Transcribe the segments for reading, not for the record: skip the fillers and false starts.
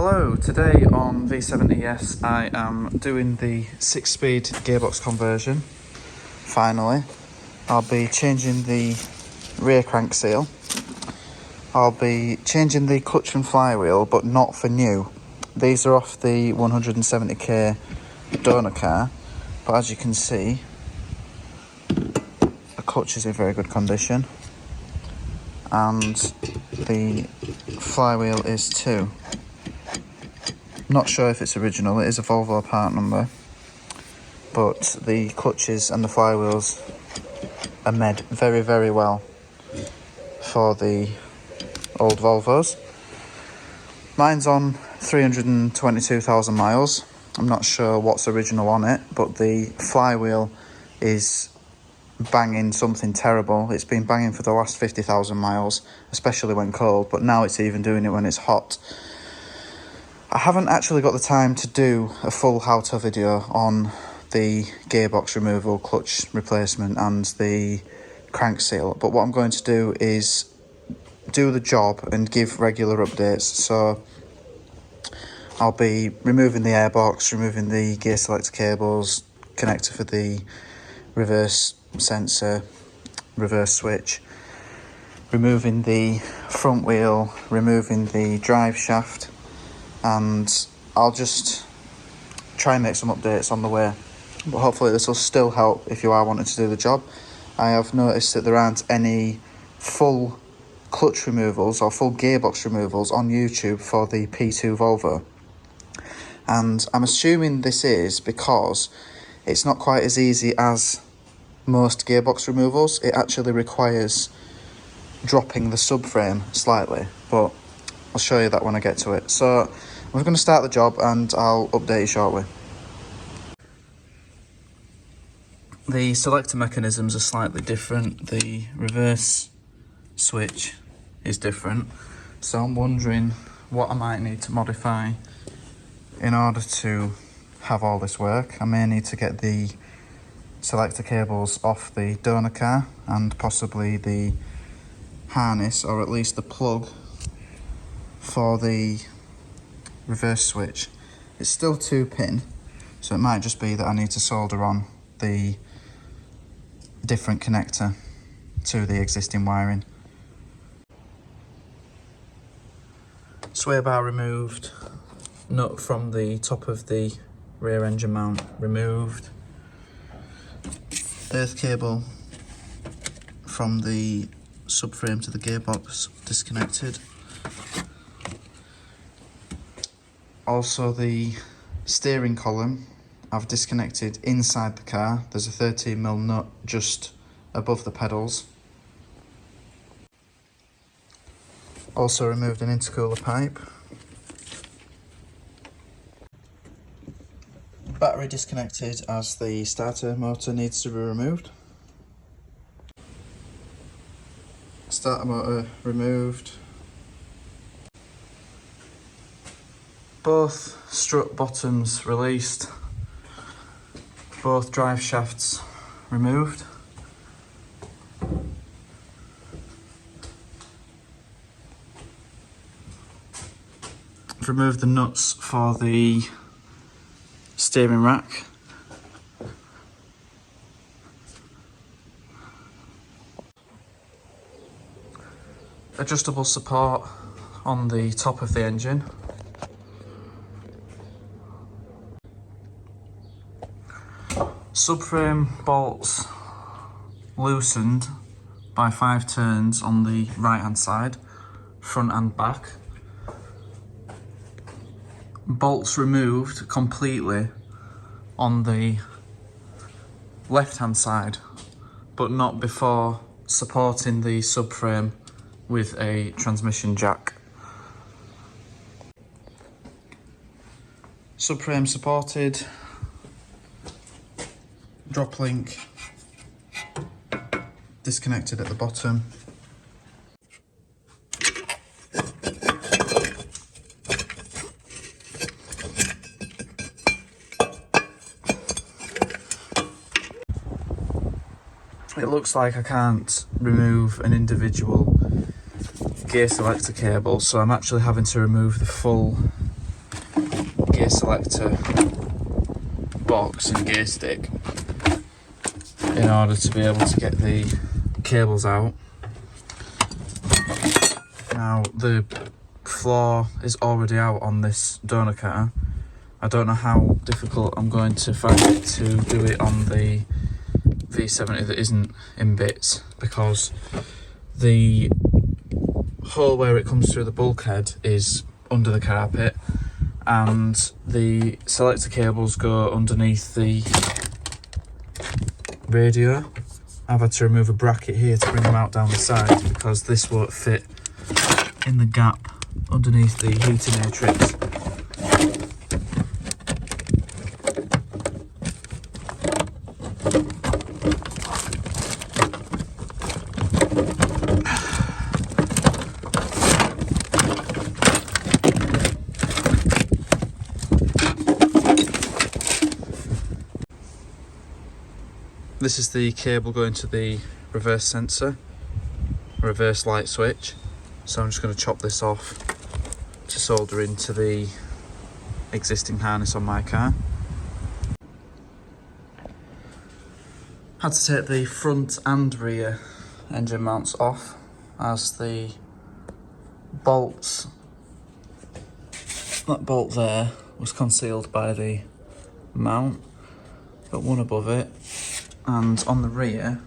Hello, today on V70S I am doing the 6-speed gearbox conversion. Finally, I'll be changing the rear crank seal. I'll be changing the clutch and flywheel, but not for new. These are off the 170k donor car, but as you can see, the clutch is in very good condition and the flywheel is too. Not sure if it's original, it is a Volvo part number, but the clutches and the flywheels are made very, very well for the old Volvos. Mine's on 322,000 miles. I'm not sure what's original on it, but the flywheel is banging something terrible. It's been banging for the last 50,000 miles, especially when cold, but now it's even doing it when it's hot. I haven't actually got the time to do a full how-to video on the gearbox removal, clutch replacement and the crank seal, but what I'm going to do is do the job and give regular updates. So I'll be removing the airbox, removing the gear selector cables, connector for the reverse sensor, reverse switch, removing the front wheel, removing the drive shaft, and I'll just try and make some updates on the way, but hopefully this will still help if you are wanting to do the job. I have noticed that there aren't any full clutch removals or full gearbox removals on YouTube for the P2 Volvo, and I'm assuming this is because it's not quite as easy as most gearbox removals. It actually requires dropping the subframe slightly, but I'll show you that when I get to it. So we're going to start the job and I'll update you shortly. The selector mechanisms are slightly different. The reverse switch is different. So I'm wondering what I might need to modify in order to have all this work. I may need to get the selector cables off the donor car and possibly the harness, or at least the plug for the reverse switch. It's still 2-pin, so it might just be that I need to solder on the different connector to the existing wiring. Sway bar removed, nut from the top of the rear engine mount removed, earth cable from the subframe to the gearbox disconnected. Also the steering column I've disconnected inside the car. There's a 13mm nut just above the pedals. Also removed an intercooler pipe. Battery disconnected as the starter motor needs to be removed. Starter motor removed. Both strut bottoms released. Both drive shafts removed. I've removed the nuts for the steering rack. Adjustable support on the top of the engine. Subframe bolts loosened by 5 turns on the right hand side, front and back. Bolts removed completely on the left hand side, but not before supporting the subframe with a transmission jack. Subframe supported, drop link disconnected at the bottom. It looks like I can't remove an individual gear selector cable, so I'm actually having to remove the full gear selector box and gear stick in order to be able to get the cables out. Now the floor is already out on this donor cutter. I don't know how difficult I'm going to find it to do it on the V70 that isn't in bits, because the hole where it comes through the bulkhead is under the carpet and the selector cables go underneath the radio. I've had to remove a bracket here to bring them out down the side because this won't fit in the gap underneath the heater matrix. This is the cable going to the reverse sensor, reverse light switch. So I'm just going to chop this off to solder into the existing harness on my car. Had to take the front and rear engine mounts off as the bolts, that bolt there was concealed by the mount, got one above it. And on the rear,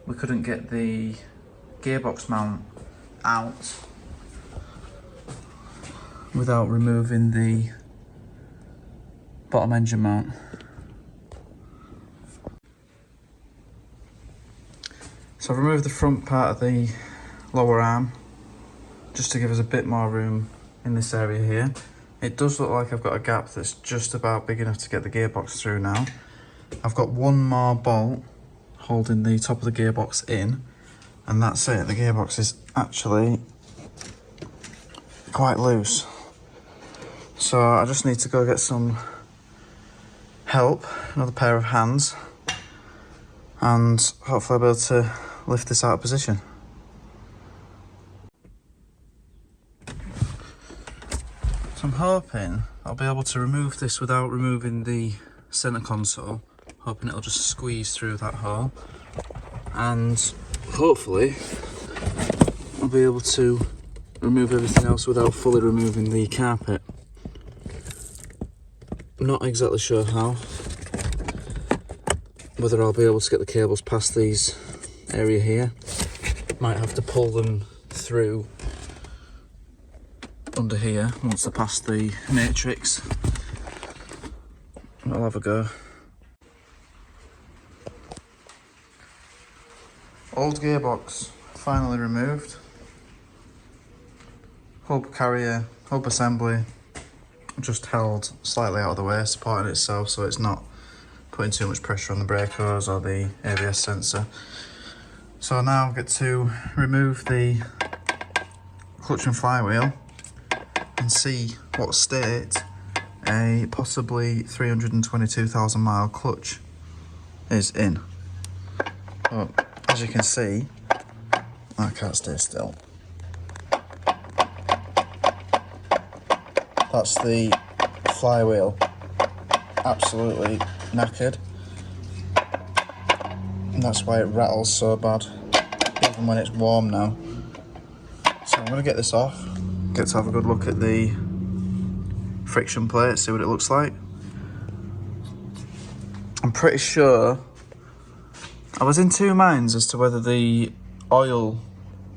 we couldn't get the gearbox mount out without removing the bottom engine mount. So I've removed the front part of the lower arm just to give us a bit more room in this area here. It does look like I've got a gap that's just about big enough to get the gearbox through now. I've got one more bolt holding the top of the gearbox in, and that's it. The gearbox is actually quite loose. So I just need to go get some help, another pair of hands, and hopefully I'll be able to lift this out of position. So I'm hoping I'll be able to remove this without removing the centre console. Hoping it'll just squeeze through that hole, and hopefully I'll be able to remove everything else without fully removing the carpet. Not exactly sure how, whether I'll be able to get the cables past these area here. Might have to pull them through under here once they're past the matrix. I'll have a go. Old gearbox finally removed. Hub carrier, hub assembly just held slightly out of the way, supporting itself so it's not putting too much pressure on the brake hose or the ABS sensor. So now I get to remove the clutch and flywheel and see what state a possibly 322,000 mile clutch is in. But as you can see, I can't stay still. That's the flywheel, absolutely knackered. And that's why it rattles so bad, even when it's warm now. So I'm going to get this off, get to have a good look at the friction plate, see what it looks like. I'm pretty sure I was in two minds as to whether the oil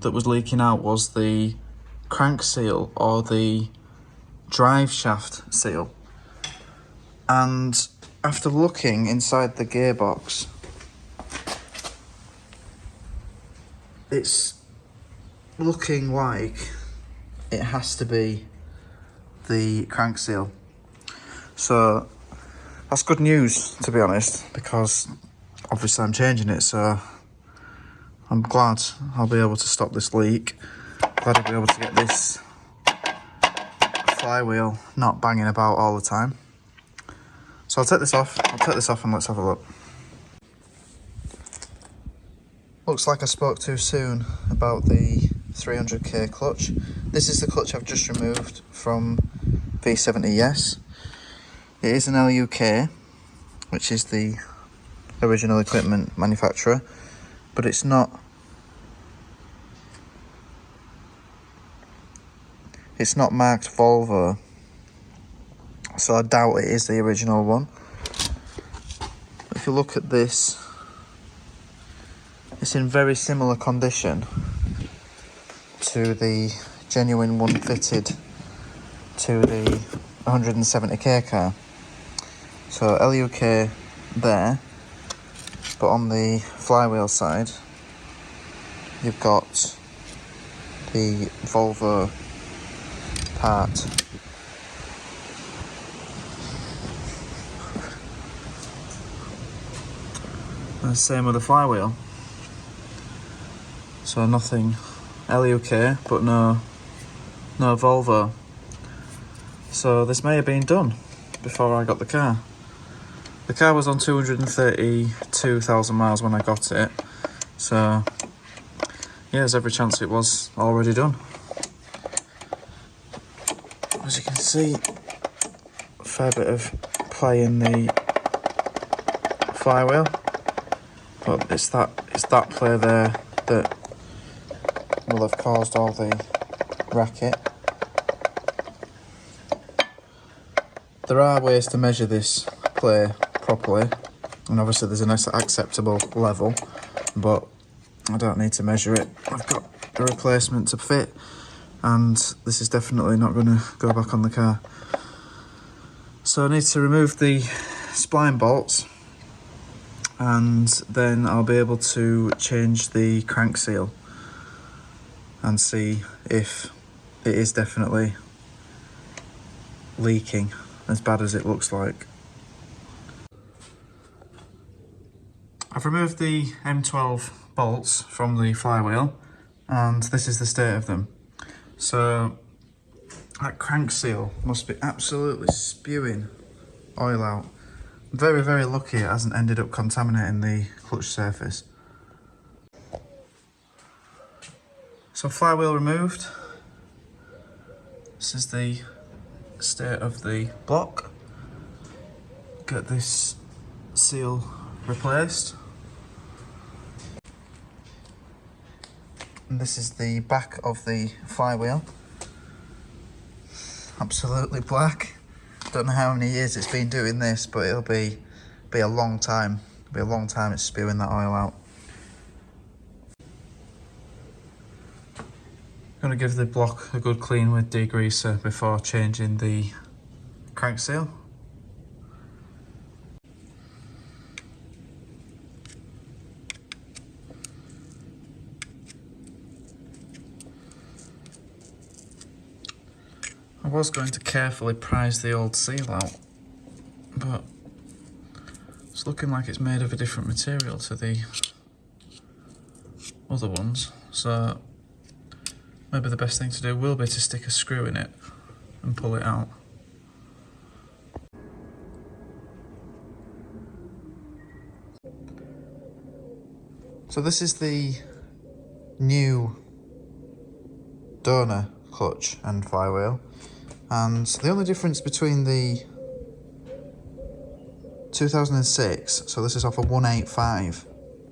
that was leaking out was the crank seal or the drive shaft seal. And after looking inside the gearbox, it's looking like it has to be the crank seal. So that's good news, to be honest, because obviously I'm changing it, so I'm glad I'll be able to stop this leak. Glad I'll be able to get this flywheel not banging about all the time. So I'll take this off and let's have a look. Looks like I spoke too soon about the 300k clutch. This is the clutch I've just removed from V70, yes. It is an LUK, which is the original equipment manufacturer, but it's not marked Volvo, so I doubt it is the original one. If you look at this, it's in very similar condition to the genuine one fitted to the 170k car. So LUK there, but on the Flywheel side, you've got the Volvo part. And same with the Flywheel. So nothing LUK, but no Volvo. So this may have been done before I got the car. The car was on 232,000 miles when I got it. So yeah, there's every chance it was already done. As you can see, a fair bit of play in the Flywheel, but it's that play there that will have caused all the racket. There are ways to measure this play properly, and obviously there's an acceptable level, but I don't need to measure it. I've got a replacement to fit, and this is definitely not going to go back on the car. So I need to remove the spline bolts, and then I'll be able to change the crank seal and see if it is definitely leaking as bad as it looks like. I've removed the M12 bolts from the Flywheel, and this is the state of them. So that crank seal must be absolutely spewing oil out. I'm very, very lucky it hasn't ended up contaminating the clutch surface. So Flywheel removed. This is the state of the block. Get this seal replaced. And this is the back of the Flywheel. Absolutely black. Don't know how many years it's been doing this, but it'll be a long time. It'll be a long time it's spewing that oil out. Gonna give the block a good clean with degreaser before changing the crank seal. I was going to carefully prise the old seal out, but it's looking like it's made of a different material to the other ones, so maybe the best thing to do will be to stick a screw in it and pull it out. So this is the new donor clutch and Flywheel, and the only difference between the 2006, so this is off a 185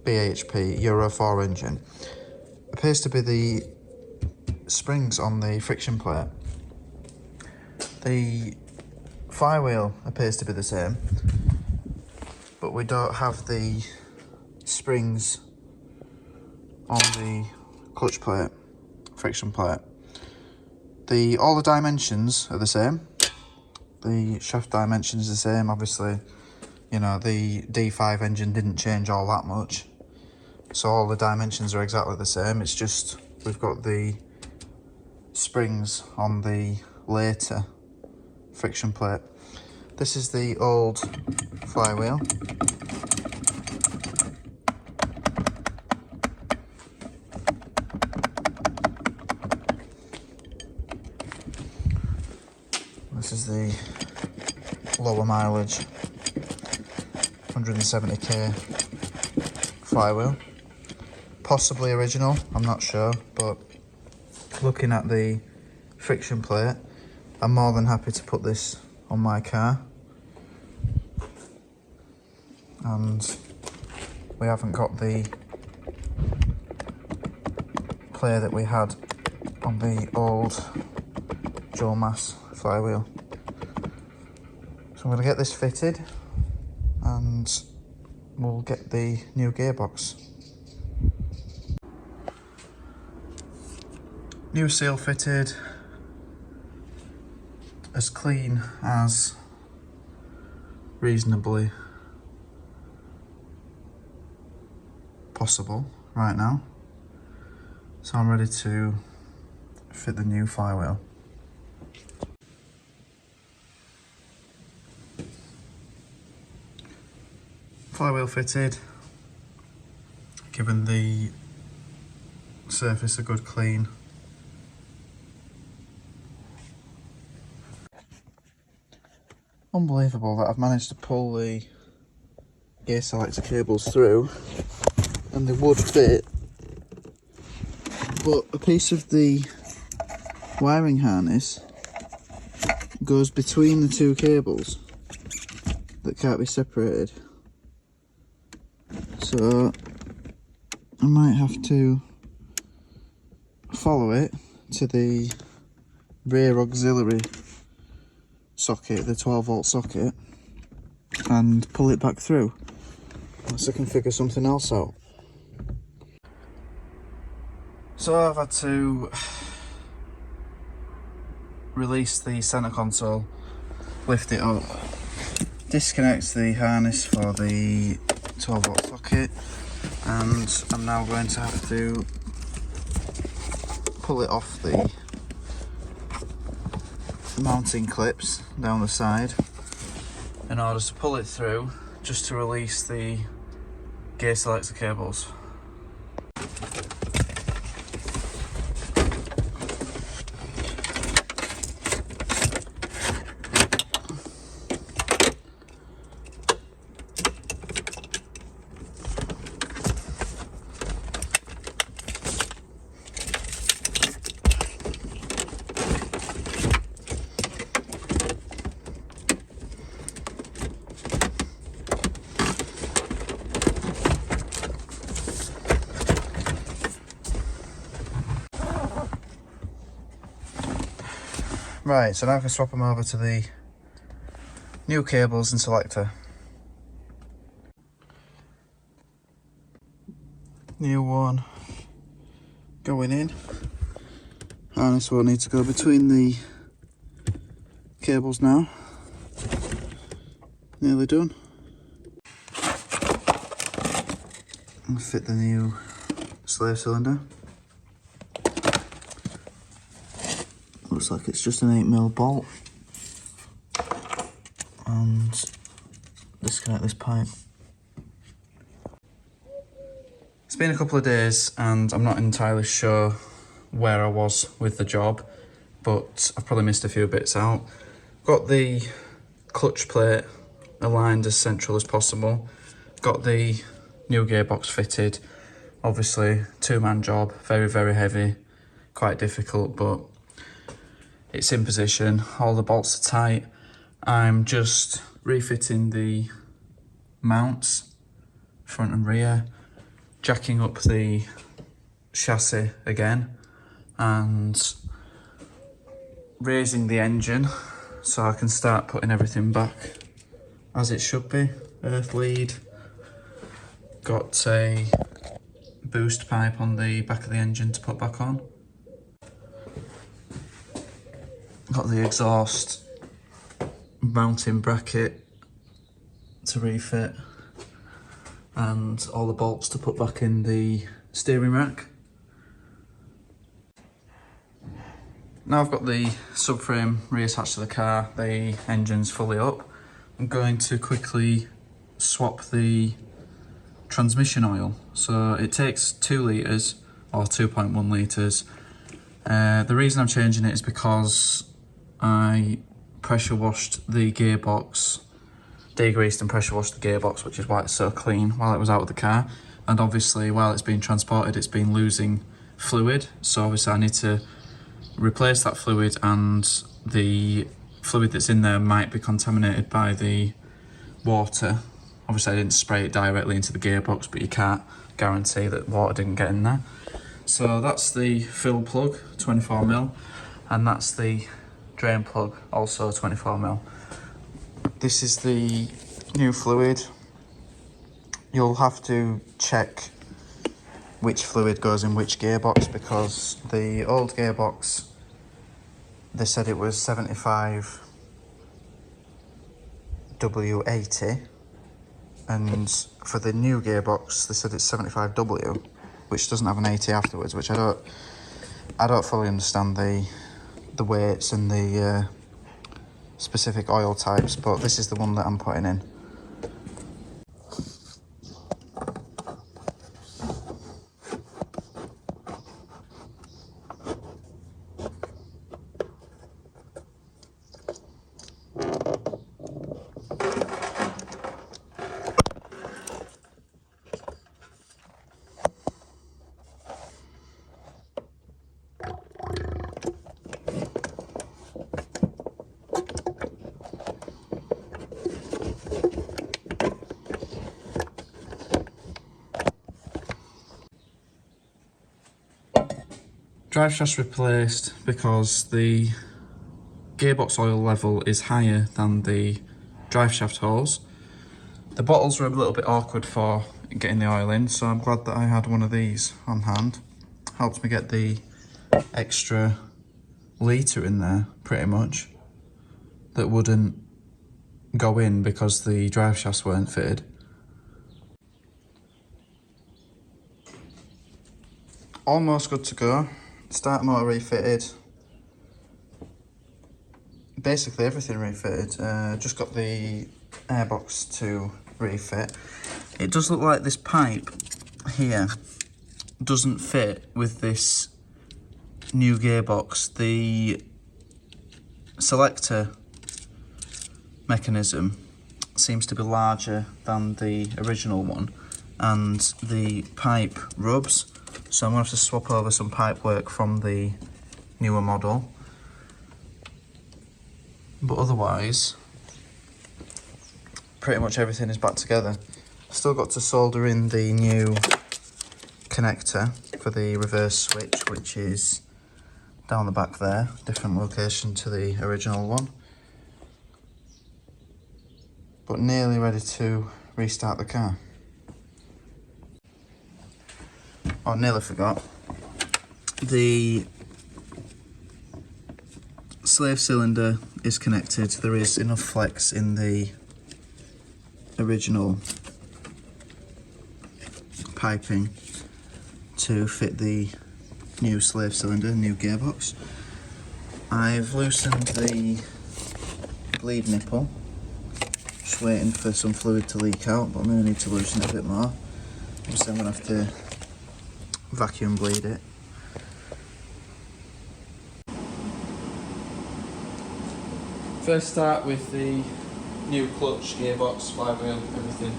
bhp Euro 4 engine, appears to be the springs on the friction plate. The Flywheel appears to be the same, but we don't have the springs on the clutch plate, friction plate. All the dimensions are the same. The shaft dimension is the same. Obviously, you know, the D5 engine didn't change all that much, so all the dimensions are exactly the same. It's just we've got the springs on the later friction plate. This is the old Flywheel. This is the lower mileage 170k Flywheel. Possibly original, I'm not sure, but looking at the friction plate, I'm more than happy to put this on my car. and we haven't got the play that we had on the old dual mass flywheel. So I'm going to get this fitted and we'll get the new gearbox. New seal fitted, as clean as reasonably possible right now. So I'm ready to fit the new flywheel. Flywheel fitted, given the surface a good clean. Unbelievable that I've managed to pull the gear selector cables through and they would fit, but a piece of the wiring harness goes between the two cables that can't be separated. So I might have to follow it to the rear auxiliary socket, the 12-volt socket, and pull it back through, unless I can figure something else out. So I've had to release the centre console, lift it up, disconnect the harness for the 12-volt socket, and I'm now going to have to pull it off the mounting clips down the side in order to pull it through, just to release the gear selector cables. Right, so now I can swap them over to the new cables and selector. New one going in. Harness will need to go between the cables now. Nearly done. I'll fit the new slave cylinder. Looks like it's just an 8mm bolt, and disconnect this pipe. It's been a couple of days and I'm not entirely sure where I was with the job, but I've probably missed a few bits out. Got the clutch plate aligned as central as possible, got the new gearbox fitted. Obviously, two-man job, very heavy, quite difficult, but it's in position, all the bolts are tight. I'm just refitting the mounts, front and rear, jacking up the chassis again, and raising the engine so I can start putting everything back as it should be. Earth lead, got a boost pipe on the back of the engine to put back on. Got the exhaust mounting bracket to refit, and all the bolts to put back in the steering rack. Now I've got the subframe reattached to the car, the engine's fully up. I'm going to quickly swap the transmission oil. So it takes 2 litres or 2.1 litres. The reason I'm changing it is because I pressure washed the gearbox, degreased and pressure washed the gearbox, which is why it's so clean while it was out of the car. And obviously while it's being transported, it's been losing fluid. So obviously I need to replace that fluid, and the fluid that's in there might be contaminated by the water Obviously I didn't spray it directly into the gearbox, but you can't guarantee that water didn't get in there. So that's the fill plug, 24mm, and that's the drain plug, also 24mm. This is the new fluid. You'll have to check which fluid goes in which gearbox, because the old gearbox, they said it was 75 W80, and for the new gearbox they said it's 75W, which doesn't have an 80 afterwards, which I don't fully understand the weights and the specific oil types, but this is the one that I'm putting in. Drive shaft's replaced because the gearbox oil level is higher than the drive shaft hose. The bottles were a little bit awkward for getting the oil in, so I'm glad that I had one of these on hand. Helped me get the extra litre in there, pretty much, that wouldn't go in because the drive shafts weren't fitted. Almost good to go. Start motor refitted. Basically everything refitted. Just got the airbox to refit. It does look like this pipe here doesn't fit with this new gearbox. The selector mechanism seems to be larger than the original one, and the pipe rubs. So I'm going to have to swap over some pipe work from the newer model. But otherwise, pretty much everything is back together. Still got to solder in the new connector for the reverse switch, which is down the back there, different location to the original one. But nearly ready to restart the car. Oh, nearly forgot. The slave cylinder is connected. There is enough flex in the original piping to fit the new slave cylinder, new gearbox. I've loosened the bleed nipple. Just waiting for some fluid to leak out, but I'm going to need to loosen it a bit more. Obviously I'm going to have to vacuum bleed it. First start with the new clutch, gearbox, flywheel, everything.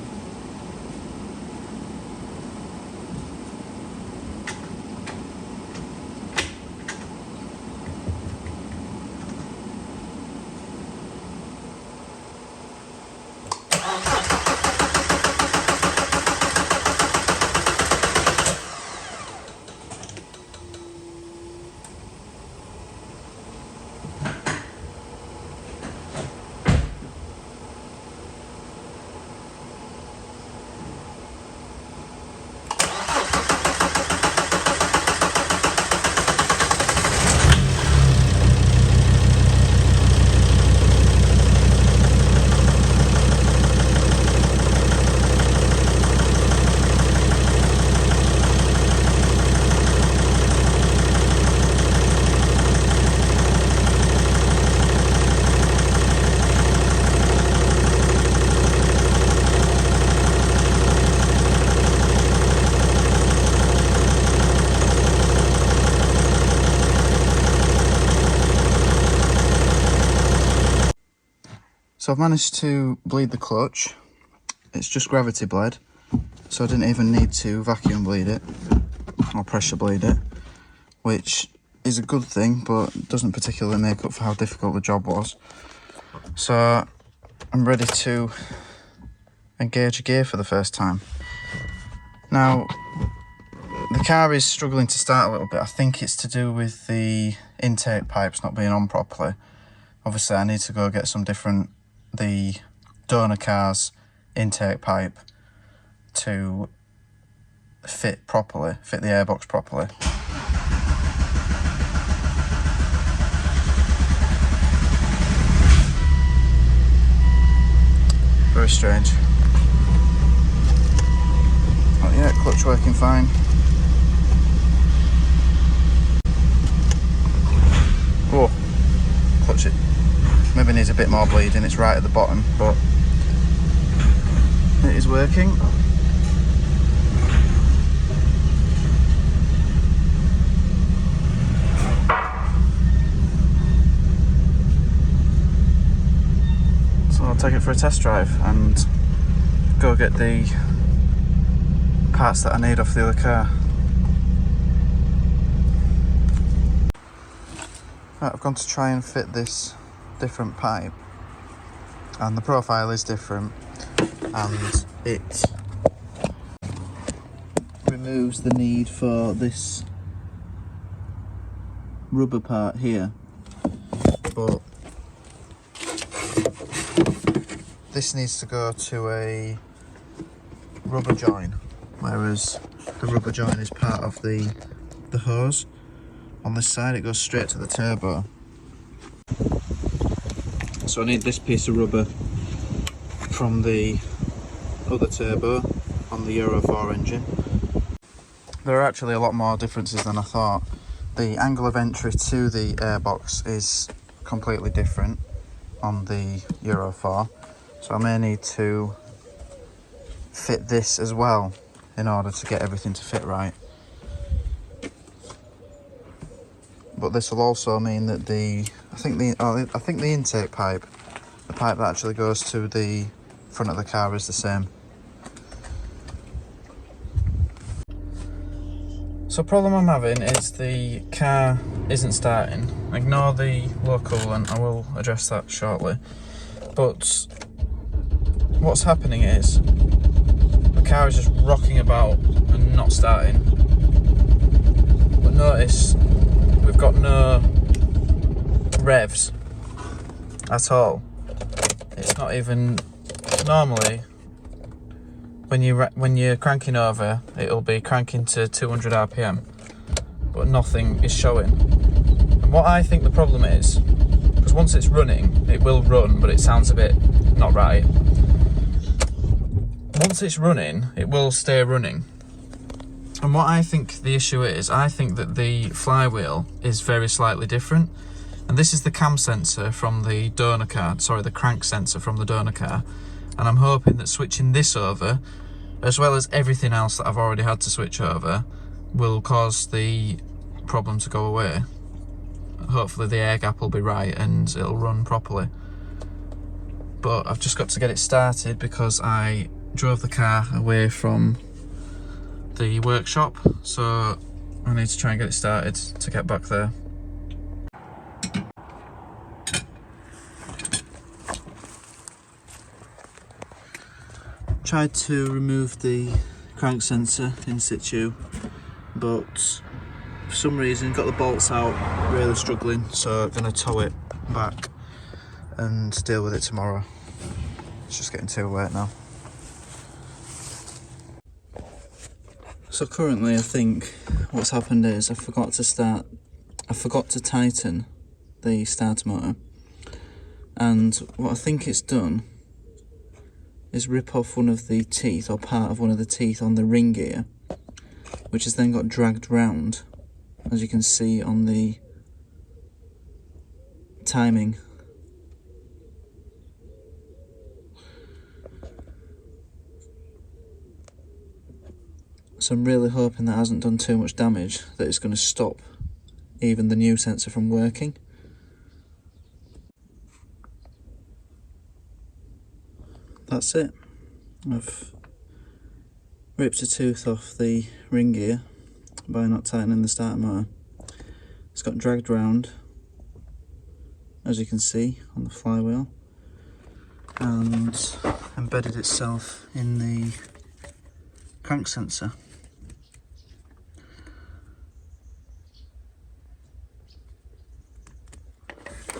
So I've managed to bleed the clutch. It's just gravity bled, so I didn't even need to vacuum bleed it or pressure bleed it, which is a good thing, but doesn't particularly make up for how difficult the job was. So I'm ready to engage a gear for the first time. Now, the car is struggling to start a little bit. I think it's to do with the intake pipes not being on properly. Obviously I need to go get the donor car's intake pipe to fit the airbox properly. Very strange. Oh yeah, clutch working fine. Oh, clutch it maybe needs a bit more bleeding, it's right at the bottom, but it is working. So I'll take it for a test drive and go get the parts that I need off the other car. Right, I've gone to try and fit this different pipe, and the profile is different, and it removes the need for this rubber part here, but this needs to go to a rubber join, whereas the rubber join is part of the hose. On this side it goes straight to the turbo. So I need this piece of rubber from the other turbo on the Euro 4 engine. There are actually a lot more differences than I thought. The angle of entry to the airbox is completely different on the Euro 4, so I may need to fit this as well in order to get everything to fit right. But this will also mean that I think the intake pipe, the pipe that actually goes to the front of the car, is the same. So problem I'm having is the car isn't starting. Ignore the low coolant, I will address that shortly. But what's happening is the car is just rocking about and not starting. But notice we've got no revs at all. It's not even, normally when you're cranking over, it'll be cranking to 200 RPM, but nothing is showing. And what I think the problem is, because once it's running, it will run, but it sounds a bit not right. Once it's running, it will stay running. And what I think the issue is, I think that the flywheel is very slightly different. And this is the cam sensor from the donor car, sorry, the crank sensor from the donor car. And I'm hoping that switching this over, as well as everything else that I've already had to switch over, will cause the problem to go away. Hopefully the air gap will be right and it'll run properly. But I've just got to get it started because I drove the car away from the workshop, so I need to try and get it started to get back there. Tried to remove the crank sensor in situ, but for some reason got the bolts out, really struggling, so I'm going to tow it back and deal with it tomorrow. It's just getting too late now. So currently I think what's happened is I forgot to tighten the starter motor, and what I think it's done is rip off one of the teeth, or part of one of the teeth on the ring gear, which has then got dragged round, as you can see on the timing. So I'm really hoping that hasn't done too much damage, that it's going to stop even the new sensor from working. That's it. I've ripped a tooth off the ring gear by not tightening the starter motor. It's got dragged round, as you can see on the flywheel, and embedded itself in the crank sensor.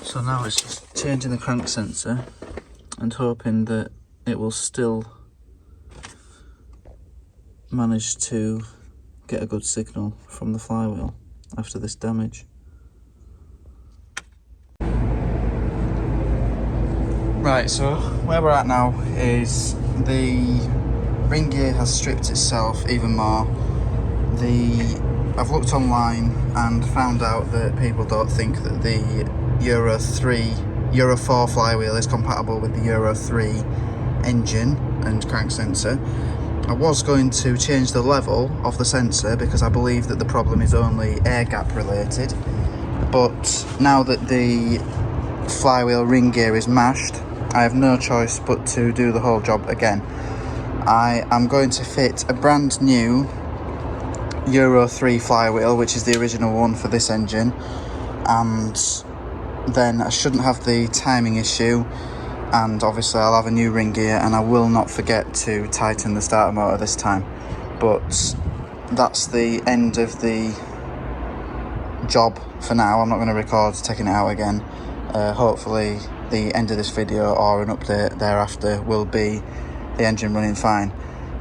So now it's just changing the crank sensor and hoping that it will still manage to get a good signal from the flywheel after this damage. Right, so where we're at now is the ring gear has stripped itself even more. I've looked online and found out that people don't think that the Euro 4 flywheel is compatible with the Euro 3 engine and crank sensor. I was going to change the level of the sensor because I believe that the problem is only air gap related, but now that the flywheel ring gear is mashed, I have no choice but to do the whole job again. I am going to fit a brand new Euro 3 flywheel, which is the original one for this engine, and then I shouldn't have the timing issue, and obviously I'll have a new ring gear, and I will not forget to tighten the starter motor this time. But that's the end of the job for now. I'm not going to record taking it out again. Hopefully the end of this video or an update thereafter will be the engine running fine.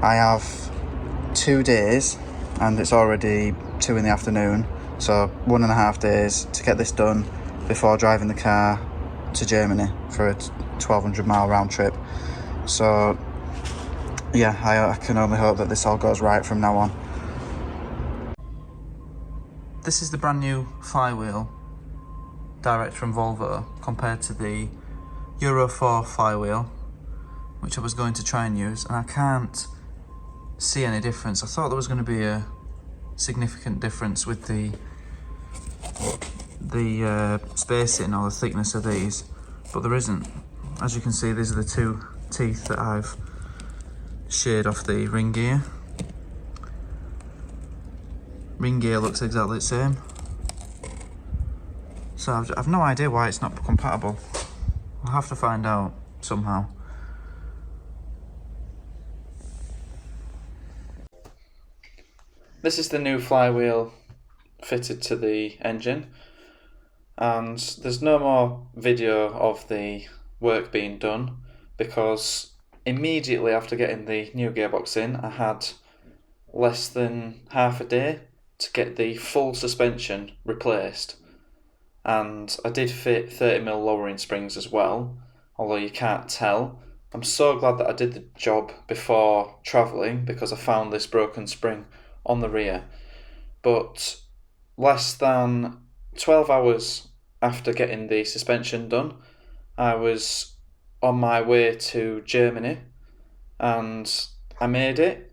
I have 2 days and it's already 2 in the afternoon, so 1.5 days to get this done before driving the car to Germany for a 1200 mile round trip. So yeah, I can only hope that this all goes right from now on. This is the brand new flywheel direct from Volvo compared to the Euro 4 flywheel, which I was going to try and use, and I can't see any difference. I thought there was going to be a significant difference with the spacing or the thickness of these, but there isn't. As you can see, these are the 2 teeth that I've sheared off the ring gear. Ring gear looks exactly the same, so I've no idea why it's not compatible. I'll have to find out somehow. This is the new flywheel fitted to the engine, and there's no more video of the work being done because immediately after getting the new gearbox in, I had less than half a day to get the full suspension replaced. And I did fit 30mm lowering springs as well, although you can't tell. I'm so glad that I did the job before travelling because I found this broken spring on the rear. But less than 12 hours after getting the suspension done, I was on my way to Germany and I made it.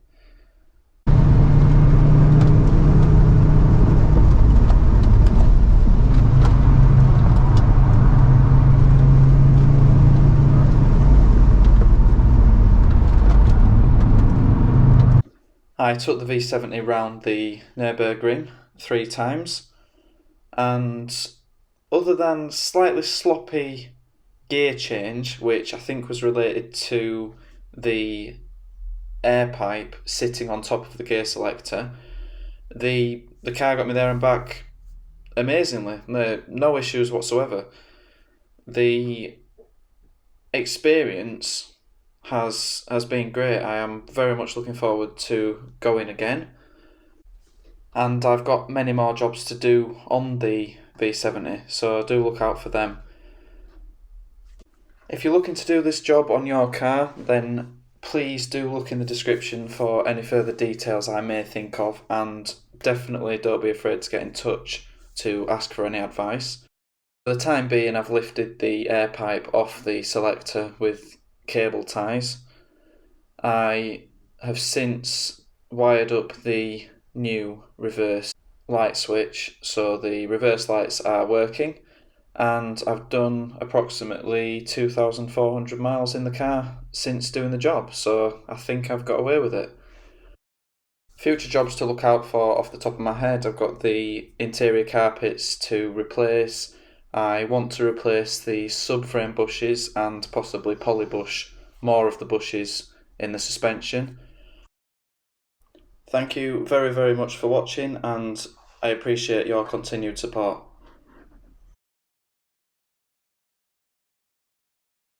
I took the V70 round the Nurburgring 3 times, and other than slightly sloppy gear change, which I think was related to the air pipe sitting on top of the gear selector, the car got me there and back amazingly. No issues whatsoever. The experience has been great. I am very much looking forward to going again, and I've got many more jobs to do on the V70, so do look out for them. If you're looking to do this job on your car, then please do look in the description for any further details I may think of, and definitely don't be afraid to get in touch to ask for any advice. For the time being, I've lifted the air pipe off the selector with cable ties. I have since wired up the new reverse light switch, so the reverse lights are working, and I've done approximately 2,400 miles in the car since doing the job, so I think I've got away with it. Future jobs to look out for off the top of my head: I've got the interior carpets to replace, I want to replace the subframe bushes and possibly polybush more of the bushes in the suspension. Thank you very much for watching, and I appreciate your continued support.